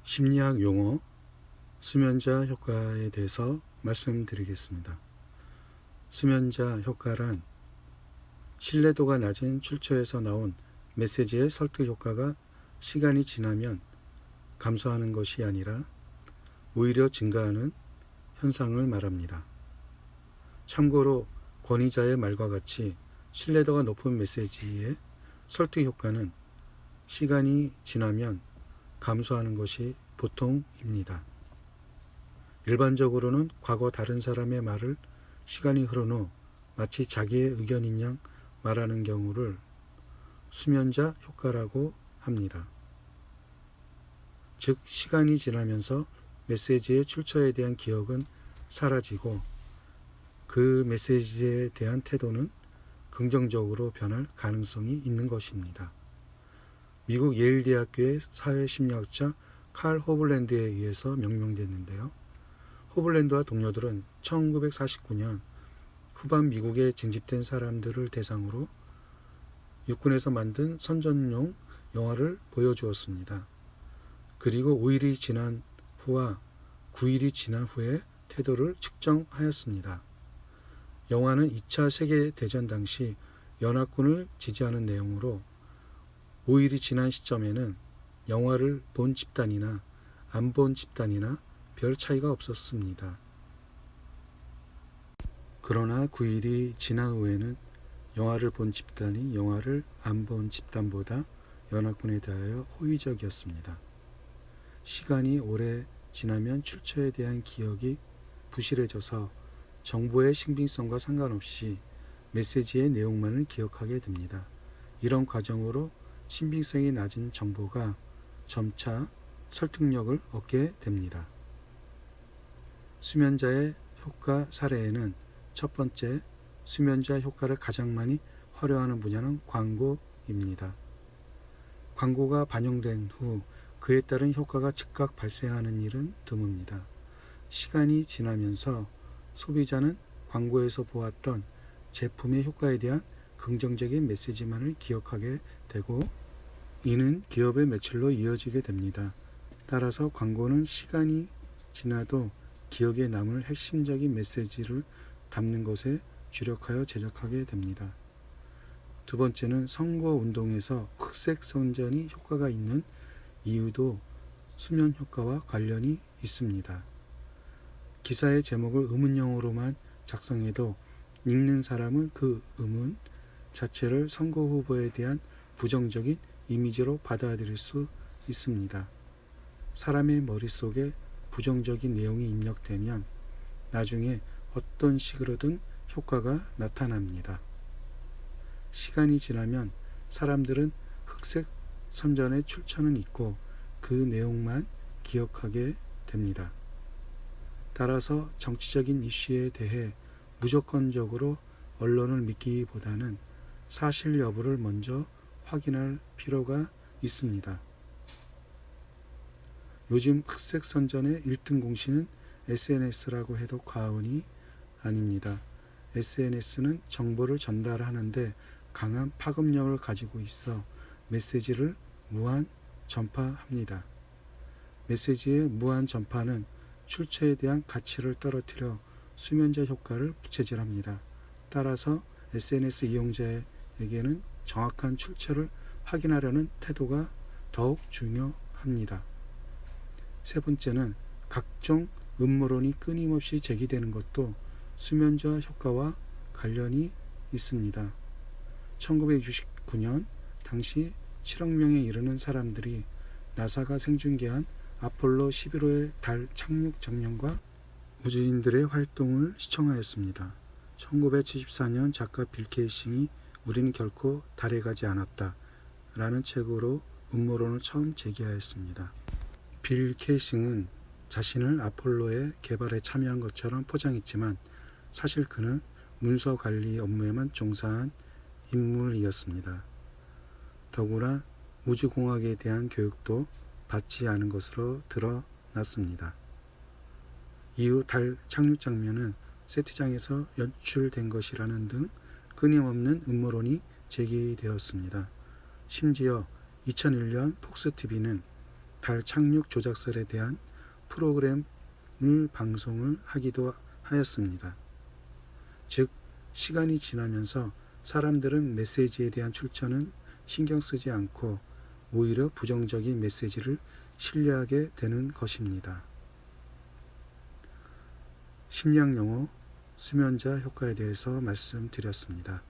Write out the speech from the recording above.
심리학 용어 수면자 효과에 대해서 말씀드리겠습니다. 수면자 효과란 신뢰도가 낮은 출처에서 나온 메시지의 설득 효과가 시간이 지나면 감소하는 것이 아니라 오히려 증가하는 현상을 말합니다. 참고로 권위자의 말과 같이 신뢰도가 높은 메시지의 설득 효과는 시간이 지나면 감소하는 것이 보통입니다. 일반적으로는 과거 다른 사람의 말을 시간이 흐른 후 마치 자기의 의견인 양 말하는 경우를 수면자 효과라고 합니다. 즉, 시간이 지나면서 메시지의 출처에 대한 기억은 사라지고 그 메시지에 대한 태도는 긍정적으로 변할 가능성이 있는 것입니다. 미국 예일 대학교의 사회심리학자 칼 호블랜드에 의해서 명명됐는데요. 호블랜드와 동료들은 1949년 후반 미국에 징집된 사람들을 대상으로 육군에서 만든 선전용 영화를 보여주었습니다. 그리고 5일이 지난 후와 9일이 지난 후에 태도를 측정하였습니다. 영화는 2차 세계대전 당시 연합군을 지지하는 내용으로 5일이 지난 시점에는 영화를 본 집단이나 안 본 집단이나 별 차이가 없었습니다. 그러나 9일이 지난 후에는 영화를 본 집단이 영화를 안 본 집단보다 연합군에 대하여 호의적이었습니다. 시간이 오래 지나면 출처에 대한 기억이 부실해져서 정보의 신빙성과 상관없이 메시지의 내용만을 기억하게 됩니다. 이런 과정으로 신빙성이 낮은 정보가 점차 설득력을 얻게 됩니다. 수면자의 효과 사례에는 첫 번째, 수면자 효과를 가장 많이 활용하는 분야는 광고입니다. 광고가 반영된 후 그에 따른 효과가 즉각 발생하는 일은 드뭅니다. 시간이 지나면서 소비자는 광고에서 보았던 제품의 효과에 대한 긍정적인 메시지만을 기억하게 되고 이는 기업의 매출로 이어지게 됩니다. 따라서 광고는 시간이 지나도 기억에 남을 핵심적인 메시지를 담는 것에 주력하여 제작하게 됩니다. 두 번째는 선거운동에서 흑색 선전이 효과가 있는 이유도 수면 효과와 관련이 있습니다. 기사의 제목을 의문형으로만 작성해도 읽는 사람은 그 의문 자체를 선거 후보에 대한 부정적인 이미지로 받아들일 수 있습니다. 사람의 머릿속에 부정적인 내용이 입력되면 나중에 어떤 식으로든 효과가 나타납니다. 시간이 지나면 사람들은 흑색 선전의 출처는 있고 그 내용만 기억하게 됩니다. 따라서 정치적인 이슈에 대해 무조건적으로 언론을 믿기보다는 사실 여부를 먼저 확인할 필요가 있습니다. 요즘 흑색 선전의 1등 공신은 SNS라고 해도 과언이 아닙니다. SNS는 정보를 전달하는데 강한 파급력을 가지고 있어 메시지를 무한 전파합니다. 메시지의 무한 전파는 출처에 대한 가치를 떨어뜨려 수면자 효과를 부채질합니다. 따라서 SNS 이용자에게는 정확한 출처를 확인하려는 태도가 더욱 중요합니다. 세 번째는 각종 음모론이 끊임없이 제기되는 것도 수면자 효과와 관련이 있습니다. 1969년 당시 7억 명에 이르는 사람들이 나사가 생중계한 아폴로 11호의 달 착륙 장면과 우주인들의 활동을 시청하였습니다. 1974년 작가 빌 게이싱이 우리는 결코 달에 가지 않았다 라는 책으로 음모론을 처음 제기하였습니다. 빌 게이싱은 자신을 아폴로의 개발에 참여한 것처럼 포장했지만 사실 그는 문서 관리 업무에만 종사한 인물이었습니다. 더구나 우주공학에 대한 교육도 받지 않은 것으로 드러났습니다. 이후 달 착륙 장면은 세트장에서 연출된 것이라는 등 끊임없는 음모론이 제기되었습니다. 심지어 2001년 폭스TV는 달 착륙 조작설에 대한 프로그램을 방송을 하기도 하였습니다. 즉, 시간이 지나면서 사람들은 메시지에 대한 출처는 신경 쓰지 않고 오히려 부정적인 메시지를 신뢰하게 되는 것입니다. 심리학 용어 수면자 효과에 대해서 말씀드렸습니다.